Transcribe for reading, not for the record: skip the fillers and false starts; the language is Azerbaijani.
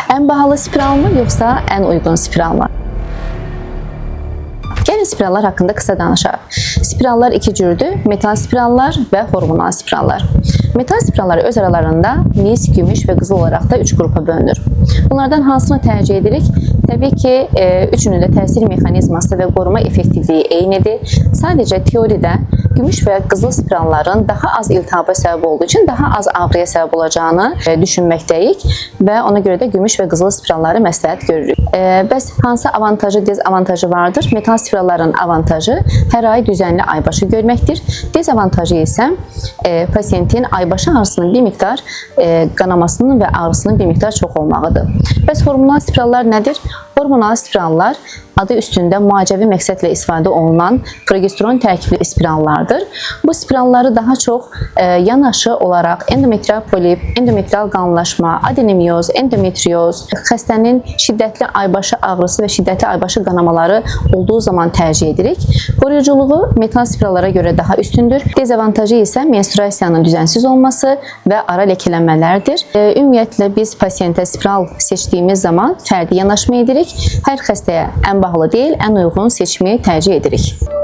En bahalı spiral mı yoksa en uygun spiral mı? Gəlin spirallar haqqında qısa danışaq. Spirallar iki cürdür: metal spirallar və hormonal spirallar. Metal spirallar öz aralarında mis, gümüş və qızıl olaraq da 3 qrupa bölünür. Bunlardan hansını tərcih edirik? Təbii ki, üçünün də təsir mexanizması və qoruma effektivliyi eynidir. Sadəcə teoride gümüş və qızıl spiralların daha az iltihaba səbəb olduğu üçün daha az ağrıya səbəb olacağını düşünməkdəyik və ona görə də gümüş və qızıl spiralları məsləhət görürük. Bəs hansı avantajı, dezavantajı vardır? Metal spiralların avantajı hər ay düzənli aybaşı görməkdir. Dezavantajı isə pasiyentin aybaşı ağrısının bir miqdar qanamasının və ağrısının bir miqdar çox olmağıdır. Bəs hormonal spirallar nədir? Hormonal spirallar adı üstündə müalicəvi məqsədlə istifadə olunan progesteron tərkibli spirallardır. Bu spiralları daha çox yanaşı olaraq endometrial polip, endometrial qanlaşma, adenomiyoz, endometrioz, xəstənin şiddətli aybaşı ağrısı və şiddətli aybaşı qanamaları olduğu zaman tərcih edirik. Qoruyuculuğu metal spirallara görə daha üstündür. Dezavantajı isə menstruasiyanın düzənsiz olması və ara ləkələnmələrdir. Ümumiyyətlə biz pasiyentə spiral seçdiyimiz zaman fərdi yanaşma edirik. Hər xəstəyə ən bahalı deyil, ən uyğun seçimi tərcih edirik.